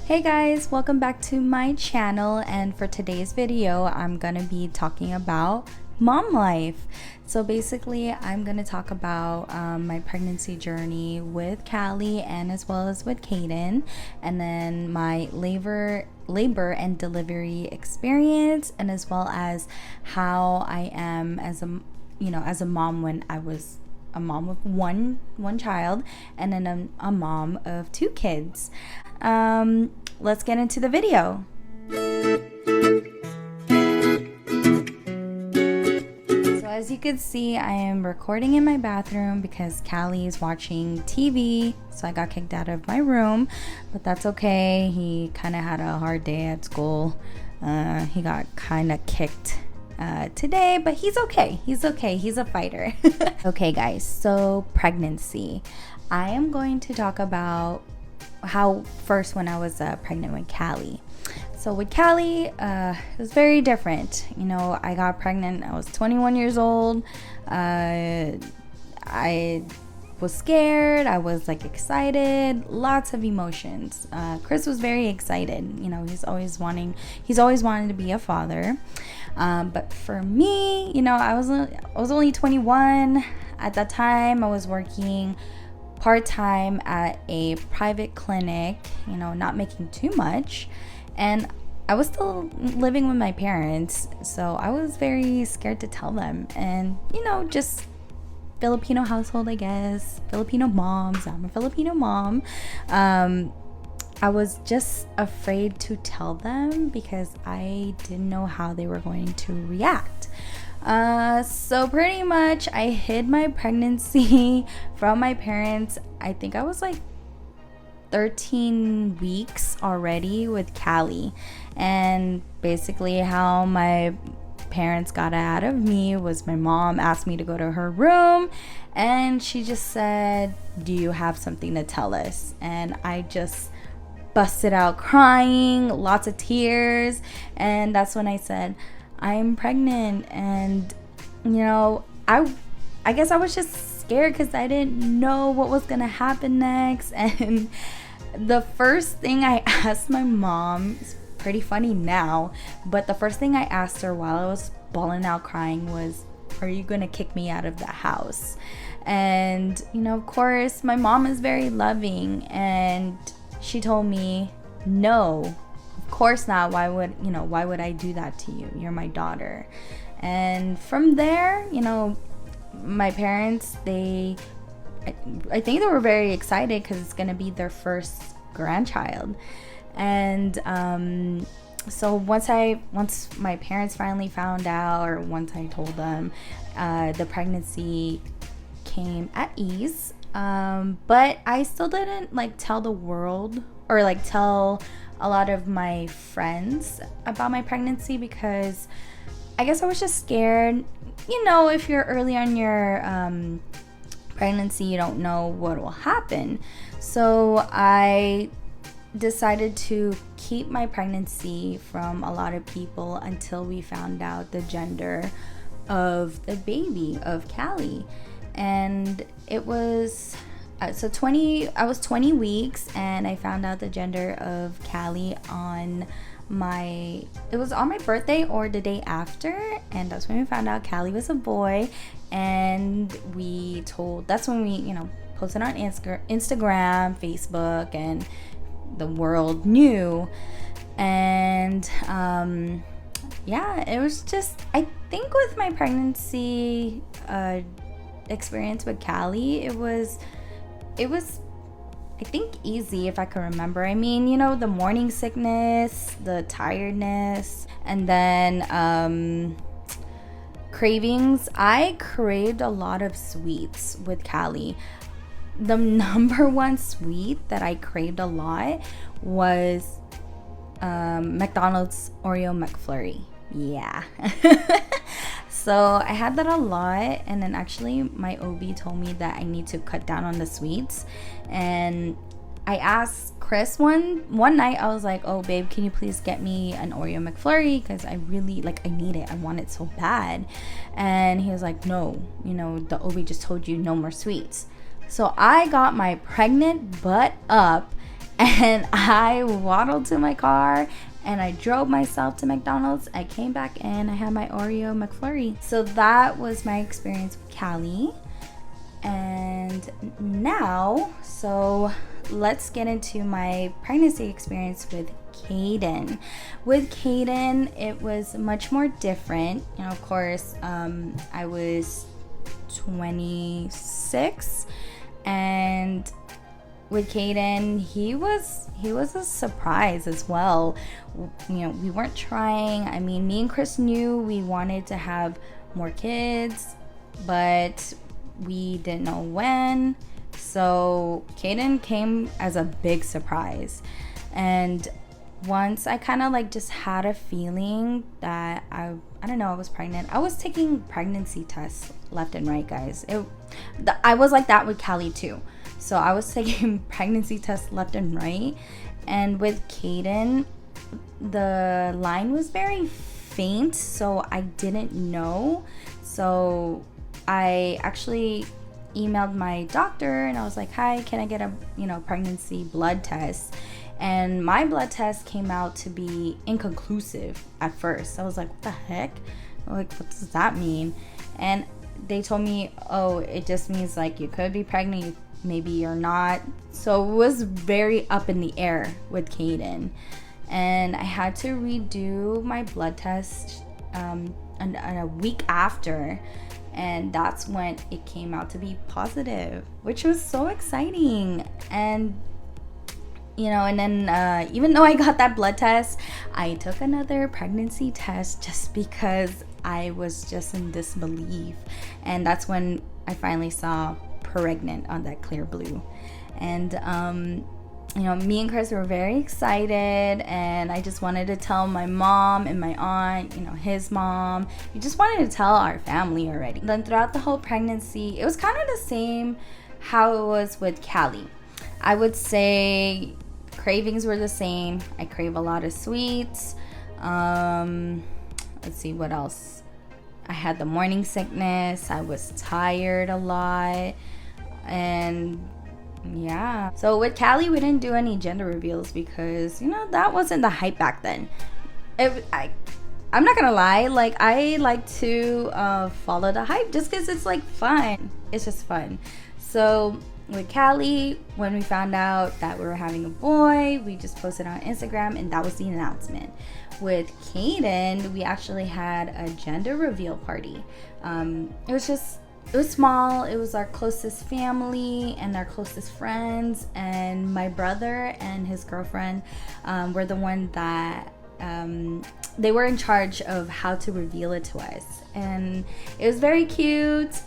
Hey guys, welcome back to my channel, and for today's video I'm gonna be talking about mom life. So basically I'm gonna talk about my pregnancy journey with Callie and as well as with Caden, and then my labor and delivery experience, and as well as how I am as a mom when I was a mom of one child, and then a mom of two kids. Let's get into the video. So as you can see, I am recording in my bathroom because Callie is watching TV, so I got kicked out of my room, but that's okay. He kind of had a hard day at school. He got kind of kicked today, but he's okay. He's a fighter. Okay guys, so pregnancy. I am going to talk about how first when I was pregnant with Callie. So with Callie, it was very different. I got pregnant, I was 21 years old. I was scared, I was excited, lots of emotions. Chris was very excited. He's always wanted to be a father. But for me, I was only 21 at that time. I was working part-time at a private clinic, not making too much, and I was still living with my parents, so I was very scared to tell them. And just Filipino household, I guess, Filipino moms, I'm a Filipino mom. I was just afraid to tell them because I didn't know how they were going to react. So pretty much I hid my pregnancy from my parents. I think I was 13 weeks already with Callie, and basically how my parents got out of me was my mom asked me to go to her room, and she just said, "Do you have something to tell us?" And I just busted out crying, lots of tears, and that's when I said, "I'm pregnant." And I guess I was just scared because I didn't know what was gonna happen next. And the first thing I asked my mom, it's pretty funny now, but the first thing I asked her while I was bawling out crying was, "Are you gonna kick me out of the house?" And of course my mom is very loving, and she told me, "No, of course not. Why would I do that to you? You're my daughter." And from there, my parents, I think they were very excited because it's gonna be their first grandchild. And so once my parents finally found out, or once I told them, the pregnancy came at ease. But I still didn't tell the world, or tell a lot of my friends about my pregnancy, because I guess I was just scared. If you're early on your pregnancy, you don't know what will happen. So I decided to keep my pregnancy from a lot of people until we found out the gender of the baby, of Callie. And it was I was 20 weeks, and I found out the gender of Callie on my birthday or the day after, and that's when we found out Callie was a boy. And that's when we posted on Instagram, Facebook, and the world knew. And it was just, I think with my pregnancy experience with Callie, it was I think easy, if I can remember. I mean, the morning sickness, the tiredness, and then cravings. I craved a lot of sweets with Callie. The number one sweet that I craved a lot was McDonald's Oreo McFlurry. Yeah. So I had that a lot, and then actually my OB told me that I need to cut down on the sweets. And I asked Chris one night, I was like, "Oh babe, can you please get me an Oreo McFlurry, because I really I need it, I want it so bad." And he was like, "No, the OB just told you no more sweets." So I got my pregnant butt up And I waddled to my car and I drove myself to McDonald's. I came back in, I had my Oreo McFlurry. So that was my experience with Callie. And now, so let's get into my pregnancy experience with Caden. With Caden, it was much more different. You know, of course, I was 26, and with Caden, he was a surprise as well. You know, we weren't trying. I mean, me and Chris knew we wanted to have more kids, but we didn't know when. So Caden came as a big surprise. And once I kind of like just had a feeling that I don't know, I was pregnant. I was taking pregnancy tests left and right, guys. I was like that with Callie too. So I was taking pregnancy tests left and right. And with Caden, the line was very faint, so I didn't know. So I actually emailed my doctor and I was like, hi, can I get a pregnancy blood test? And my blood test came out to be inconclusive at first. I was like, what the heck? Like, what does that mean? And they told me, oh, it just means like you could be pregnant, maybe you're not. So it was very up in the air with Caden. And I had to redo my blood test a week after. And that's when it came out to be positive, which was so exciting. And and then even though I got that blood test, I took another pregnancy test just because I was just in disbelief. And that's when I finally saw pregnant on that clear blue. And me and Chris were very excited, and I just wanted to tell my mom and my aunt, his mom. We just wanted to tell our family already. Then throughout the whole pregnancy, it was kind of the same how it was with Callie. I would say cravings were the same. I crave a lot of sweets. Let's see, what else? I had the morning sickness. I was tired a lot. And yeah. So with Callie, we didn't do any gender reveals because, that wasn't the hype back then. I'm not gonna lie, like, I like to follow the hype just because it's like fun. It's just fun. So with Callie, when we found out that we were having a boy, we just posted on Instagram, and that was the announcement. With Caden, we actually had a gender reveal party. It was small. It was our closest family and our closest friends, and my brother and his girlfriend were the one that they were in charge of how to reveal it to us. And it was very cute.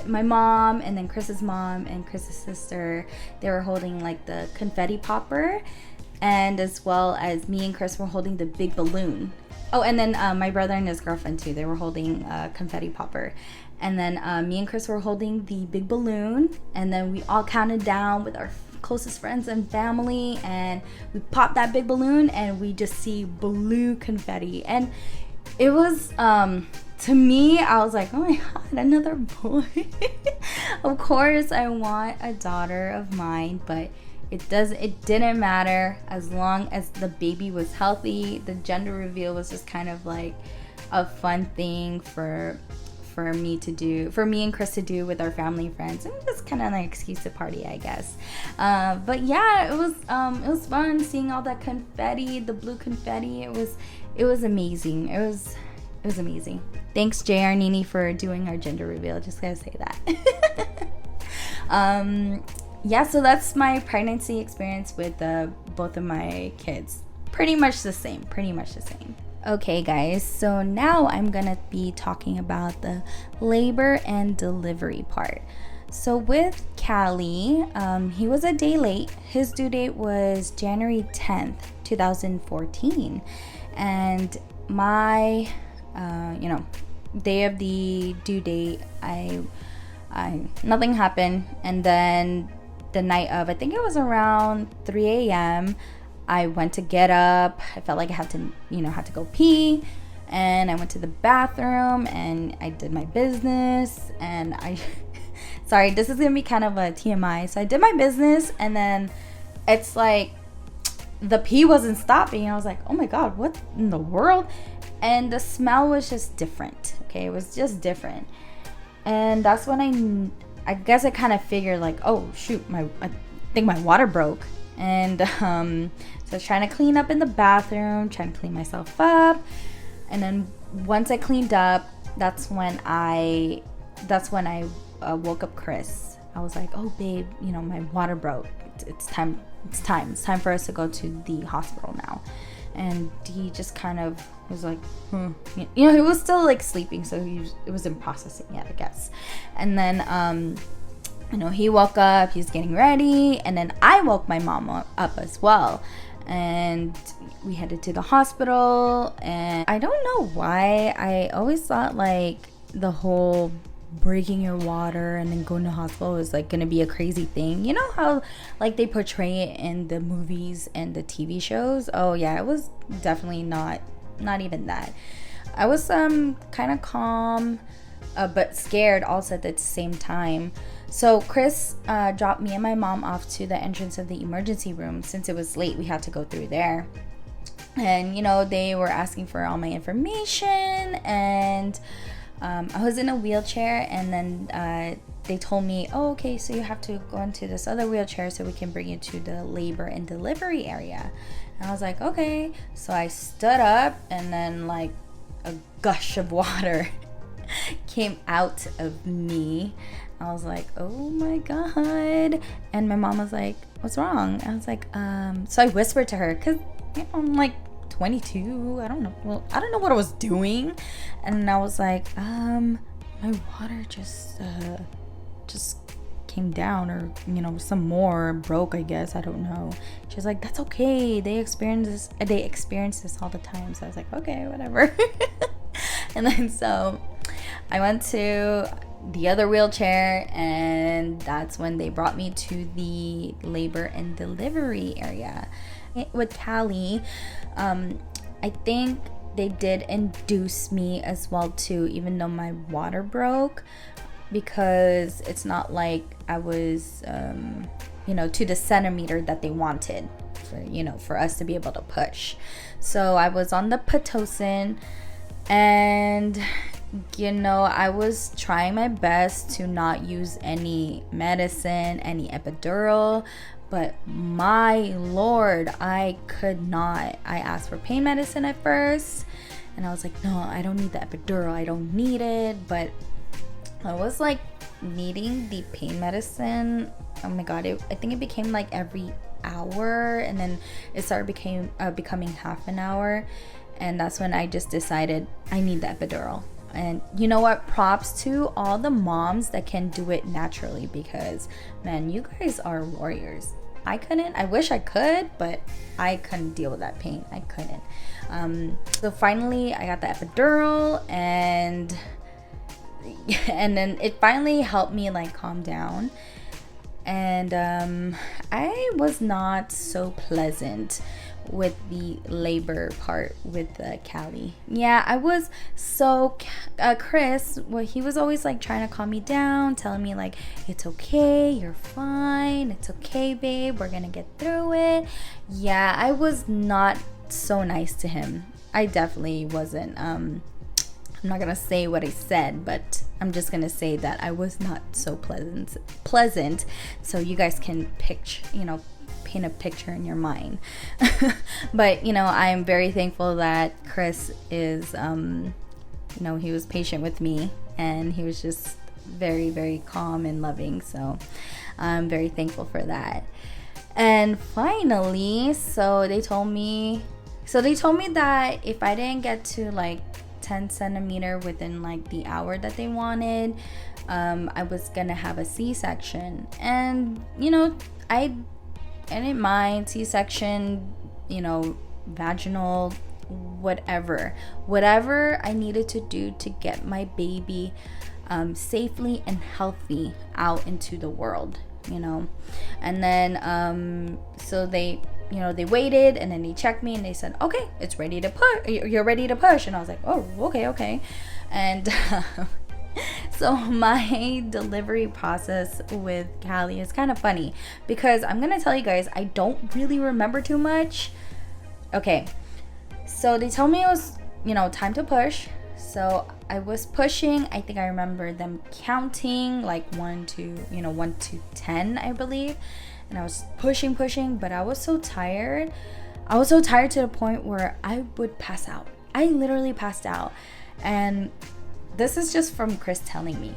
My mom and then Chris's mom and Chris's sister, they were holding like the confetti popper, and as well as me and Chris were holding the big balloon. Oh, and then my brother and his girlfriend too, they were holding a confetti popper. And then me and Chris were holding the big balloon, and then we all counted down with our closest friends and family, and we popped that big balloon and we just see blue confetti. And it was to me, I was like, oh my god, another boy. Of course I want a daughter of mine, but it didn't matter as long as the baby was healthy. The gender reveal was just kind of like a fun thing for me and Chris to do with our family and friends, and just kind of an excuse to party, I guess. But yeah, it was fun seeing all that confetti, the blue confetti. It was amazing. It was amazing. Thanks, J.R. Nini, for doing our gender reveal. Just gotta say that. Yeah, so that's my pregnancy experience with both of my kids. Pretty much the same. Okay, guys, so now I'm gonna be talking about the labor and delivery part. So with Callie, he was a day late. His due date was January 10th, 2014. And my, day of the due date, nothing happened. And then the night of, I think it was around 3 a.m., I went to get up. I felt like I had to go pee, and I went to the bathroom and I did my business, and sorry, this is gonna be kind of a TMI. So I did my business, and then it's like the pee wasn't stopping. I was like, oh my God, what in the world? And the smell was just different. Okay, it was just different. And that's when I guess I kind of figured like, oh shoot, I think my water broke. And so I was trying to clean up in the bathroom, trying to clean myself up. And then once I cleaned up, that's when I woke up Chris. I was like, oh babe, my water broke. It's time for us to go to the hospital now. And he just kind of was like, he was still like sleeping, so it wasn't processing yet, I guess. And then he woke up, he's getting ready, and then I woke my mom up as well. And we headed to the hospital. And I don't know why, I always thought like the whole breaking your water and then going to hospital is like gonna be a crazy thing. You know how like they portray it in the movies and the TV shows? Oh yeah, it was definitely not even that. I was kind of calm, but scared also at the same time. So Chris dropped me and my mom off to the entrance of the emergency room. Since it was late, we had to go through there. And they were asking for all my information, and I was in a wheelchair, and then they told me, oh, okay, so you have to go into this other wheelchair so we can bring you to the labor and delivery area. And I was like, okay. So I stood up, and then like a gush of water came out of me. I was like, oh my God. And my mom was like, what's wrong? I was like, so I whispered to her, because I'm like 22. I don't know what I was doing. And I was like, my water just came down, or some more broke, I guess. I don't know. She's like, that's okay, they experience this all the time. So I was like, okay, whatever. And then so I went to the other wheelchair, and that's when they brought me to the labor and delivery area with Callie. I think they did induce me as well too, even though my water broke, because it's not like I was to the centimeter that they wanted for us to be able to push. So I was on the Pitocin, and I was trying my best to not use any medicine, any epidural, but my Lord, I could not. I asked for pain medicine at first, and I was like, no, I don't need the epidural, I don't need it. But I was like needing the pain medicine. Oh my God, I think it became like every hour, and then it started becoming half an hour. And that's when I just decided I need the epidural. And you know what? Props to all the moms that can do it naturally, because man, you guys are warriors. I couldn't. I wish I could, but I couldn't deal with that pain. I couldn't. So finally I got the epidural, and then it finally helped me like calm down. And I was not so pleasant with the labor part with Callie. Yeah, I was so Chris, well, he was always like trying to calm me down, telling me like, it's okay, you're fine, it's okay babe, we're gonna get through it. Yeah, I was not so nice to him. I definitely wasn't. I'm not gonna say what I said, but I'm just gonna say that I was not so pleasant, so you guys can paint a picture in your mind. But I'm very thankful that Chris is he was patient with me, and he was just very, very calm and loving, so I'm very thankful for that. And finally, so they told me that if I didn't get to like 10 centimeter within like the hour that they wanted, I was gonna have a C-section. And I didn't mind C-section, vaginal, whatever I needed to do to get my baby safely and healthy out into the world, And then so they waited, and then they checked me, and they said, okay, it's ready to push, you're ready to push. And I was like, oh, okay. And So my delivery process with Callie is kind of funny because I'm gonna tell you guys, I don't really remember too much. Okay, so they told me it was, time to push. So I was pushing. I think I remember them counting like 1 to 10, I believe. And I was pushing, but I was so tired. I was so tired to the point where I would pass out. I literally passed out. And this is just from Chris telling me.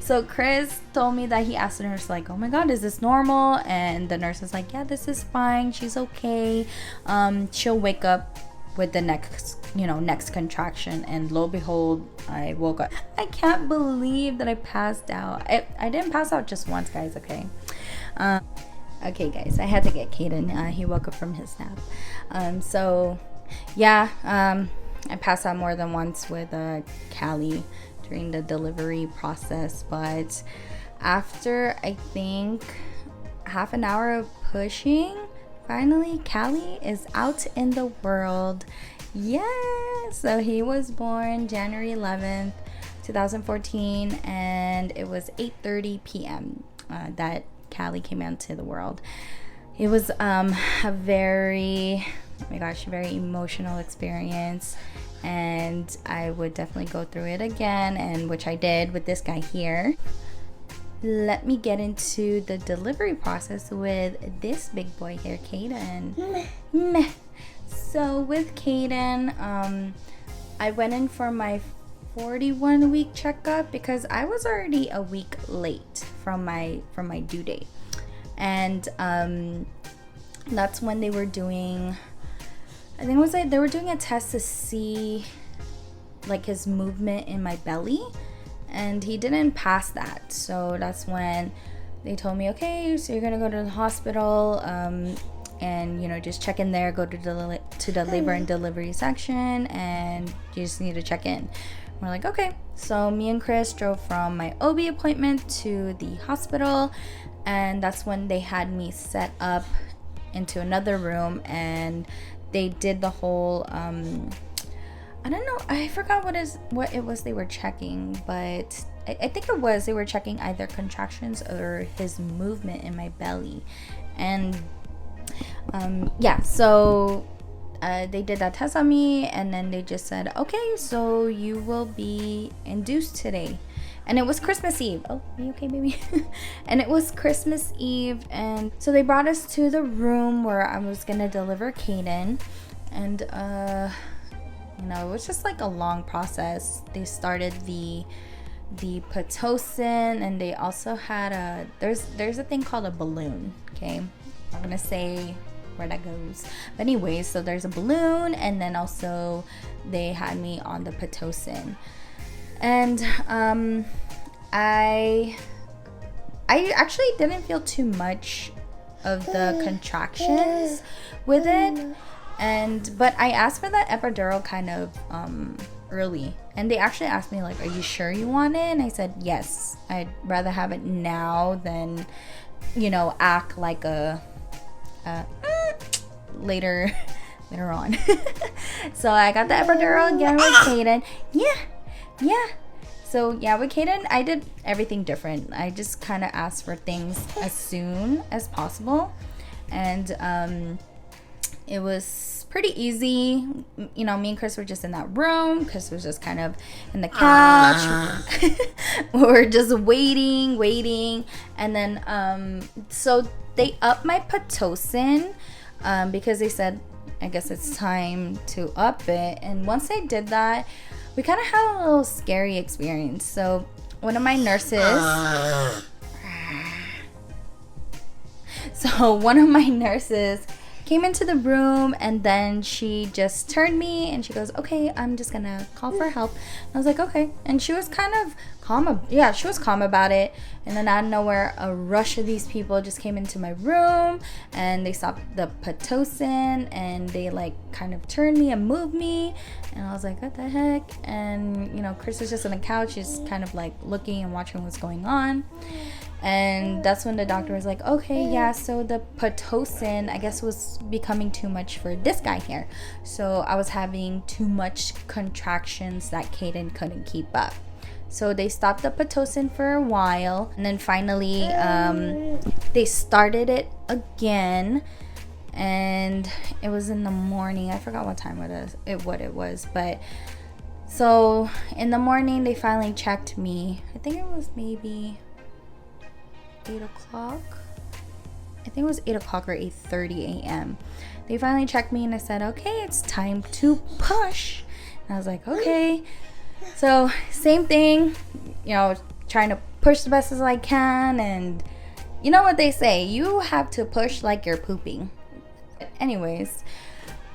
So Chris told me that he asked the nurse, like, oh my God, is this normal? And the nurse was like, yeah, this is fine. She's okay. She'll wake up with the next contraction. And lo and behold, I woke up. I can't believe that I passed out. I didn't pass out just once, guys, okay? Okay, guys, I had to get Caden. He woke up from his nap. I passed out more than once with Callie during the delivery process. But after, I think, half an hour of pushing, finally, Callie is out in the world. Yeah, so he was born January 11th, 2014, and it was 8:30 p.m. That Callie came into the world. It was a very emotional experience, and I would definitely go through it again, and which I did with this guy here. Let me get into the delivery process with this big boy here, Caden. So with Caden, I went in for my 41-week checkup because I was already a week late from my due date, and that's when they were doing, I think it was like they were doing a test to see like his movement in my belly, and he didn't pass that. So that's when they told me, okay, so you're gonna go to the hospital, and just check in there, go to the labor and delivery section, and you just need to check in. We're like, okay. So me and Chris drove from my OB appointment to the hospital, and that's when they had me set up into another room, and they did the whole I don't know, I forgot what it was they were checking, but I think they were checking either contractions or his movement in my belly. And so they did that test on me, and then they just said, okay, so you will be induced today. And it was Christmas Eve. Oh, are you okay, baby? And it was Christmas Eve, and so they brought us to the room where I was gonna deliver Caden. And it was just like a long process. They started the Pitocin, and they also had there's a thing called a balloon. Okay, I'm gonna say where that goes, but anyways, so there's a balloon, and then also they had me on the Pitocin, and I actually didn't feel too much of the contractions with it, but I asked for that epidural kind of early, and they actually asked me, like, are you sure you want it? And I said yes, I'd rather have it now than act like a later on. So I got the epidural again with Caden. Yeah. So yeah, with Caden, I did everything different. I just kind of asked for things as soon as possible, and it was pretty easy. Me and Chris were just in that room. Chris was just kind of in the couch. We were just waiting, and then so they upped my Pitocin because they said, I guess it's time to up it. And once they did that, we kind of had a little scary experience. So one of my nurses came into the room, and then she just turned me and she goes, okay, I'm just gonna call for help. And I was like, okay. And she was kind of calm. Yeah, she was calm about it. And then out of nowhere, a rush of these people just came into my room, and they stopped the Pitocin, and they like kind of turned me and moved me. And I was like, what the heck? And Chris was just on the couch, just kind of like looking and watching what's going on. And that's when the doctor was like, okay, yeah, so the Pitocin, I guess, was becoming too much for this guy here. So I was having too much contractions that Caden couldn't keep up. So they stopped the Pitocin for a while, and then finally they started it again, and it was in the morning. I forgot what time it was, but so in the morning they finally checked me. I think it was maybe 8 o'clock. I think it was 8 o'clock or 8:30 a.m. They finally checked me and I said, okay, it's time to push. And I was like, okay. So same thing, trying to push the best as I can. And you know what they say, you have to push like you're pooping. Anyways,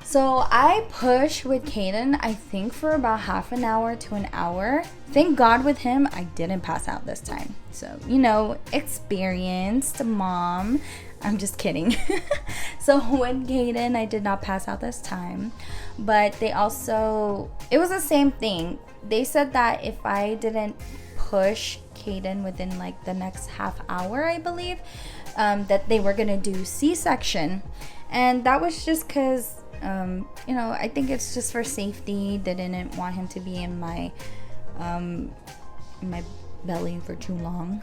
so I pushed with Caden, I think for about half an hour to an hour. Thank God with him, I didn't pass out this time. So, experienced mom. I'm just kidding. So with Caden, I did not pass out this time. But it was the same thing. They said that if I didn't push Caden within like the next half hour, I believe, that they were going to do C-section. And that was just because, I think it's just for safety. They didn't want him to be in my belly for too long.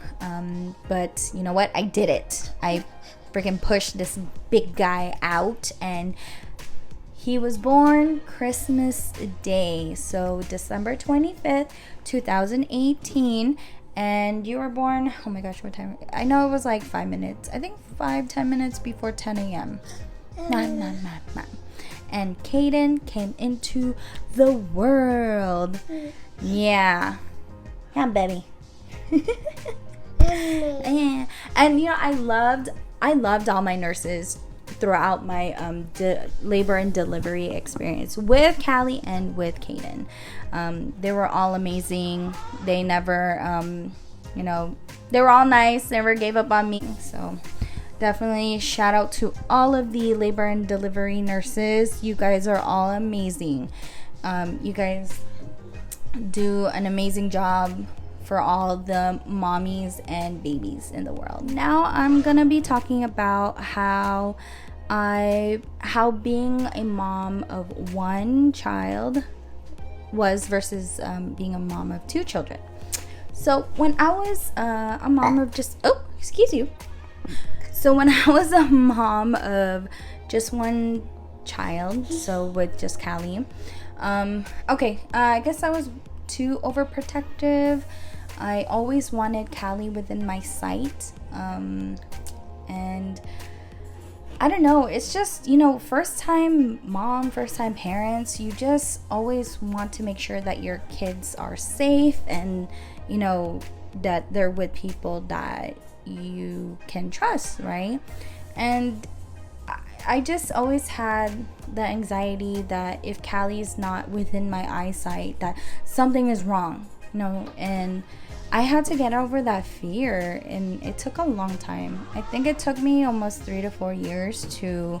But you know what? I did it. I freaking pushed this big guy out, and he was born Christmas Day. So December 25th, 2018. And you were born, oh my gosh, what time? I know it was like 5 minutes. I think 5-10 minutes before 10 a.m. And Caden came into the world. Yeah, baby. Yeah. And I loved all my nurses throughout my labor and delivery experience with Callie and with Caden. They were all amazing. They never, they were all nice, never gave up on me. So definitely shout out to all of the labor and delivery nurses. You guys are all amazing. You guys do an amazing job for all the mommies and babies in the world. Now I'm gonna be talking about how being a mom of one child was versus being a mom of two children. So when I was a mom of So when I was a mom of just one child, so with just Callie, I guess I was too overprotective. I always wanted Callie within my sight, and I don't know, it's just, first time mom, first time parents, you just always want to make sure that your kids are safe and, that they're with people that you can trust, right? And I just always had the anxiety that if Callie's not within my eyesight, that something is wrong, and I had to get over that fear, and it took a long time. I think it took me almost 3 to 4 years to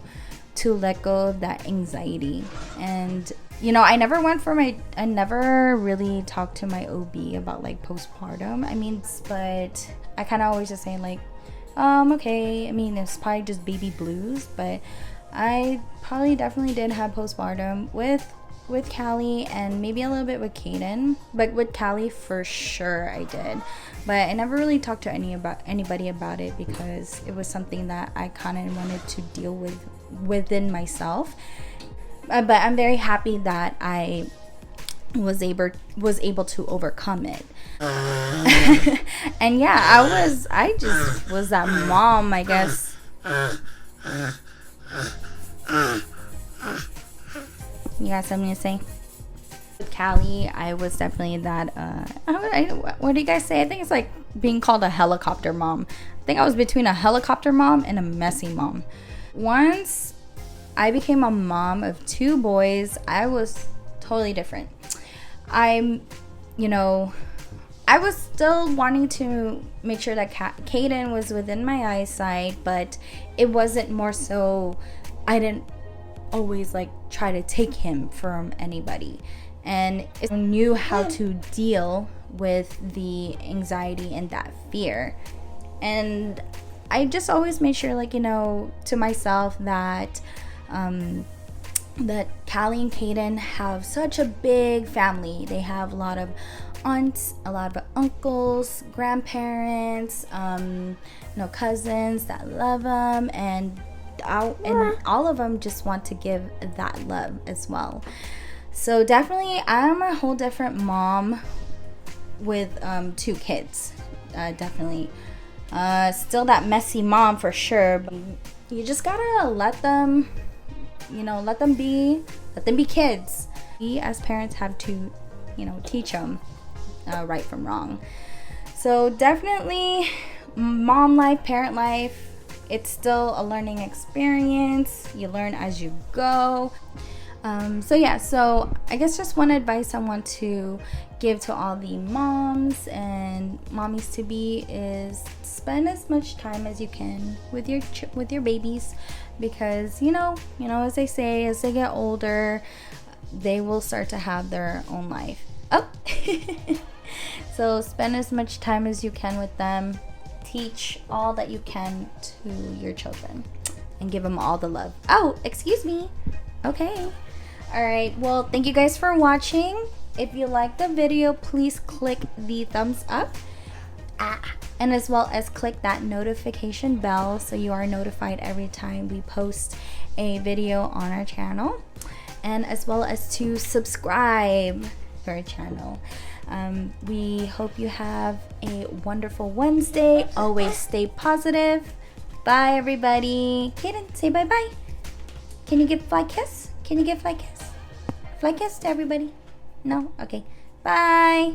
let go of that anxiety. And I never really talked to my OB about like postpartum. But I kind of always just saying like, okay, it's probably just baby blues, but I probably definitely did have postpartum with Callie and maybe a little bit with Caden, but with Callie for sure I did. But I never really talked to anybody about it because it was something that I kind of wanted to deal with within myself. But I'm very happy that I was able to overcome it. And yeah, I just was that mom, I guess. You got something to say? With Callie, I was definitely that, what do you guys say? I think it's like being called a helicopter mom. I think I was between a helicopter mom and a messy mom. Once I became a mom of 2 boys, I was totally different. I was still wanting to make sure that Caden was within my eyesight, but it wasn't more so, I didn't always like try to take him from anybody, and I knew how to deal with the anxiety and that fear. And I just always made sure, like, to myself that that Callie and Kaden have such a big family. They have a lot of aunts, a lot of uncles, grandparents, cousins that love them, and all of them just want to give that love as well. So definitely, I'm a whole different mom with 2 kids. Definitely, still that messy mom for sure. But you just gotta let them be kids. We as parents have to, teach them right from wrong. So definitely, mom life, parent life, it's still a learning experience. You learn as you go. So I guess just one advice I want to give to all the moms and mommies to be is spend as much time as you can with your babies, because as they say, as they get older, they will start to have their own life. So spend as much time as you can with them. Teach all that you can to your children and give them all the love. Oh, excuse me. Okay. All right. Well, thank you guys for watching. If you like the video, please click the thumbs up. And as well as click that notification bell so you are notified every time we post a video on our channel. And as well as to subscribe to our channel. We hope you have a wonderful Wednesday. Always stay positive. Bye, everybody. Kaden, say bye-bye. Can you give fly kiss? Fly kiss to everybody? No? Okay. Bye.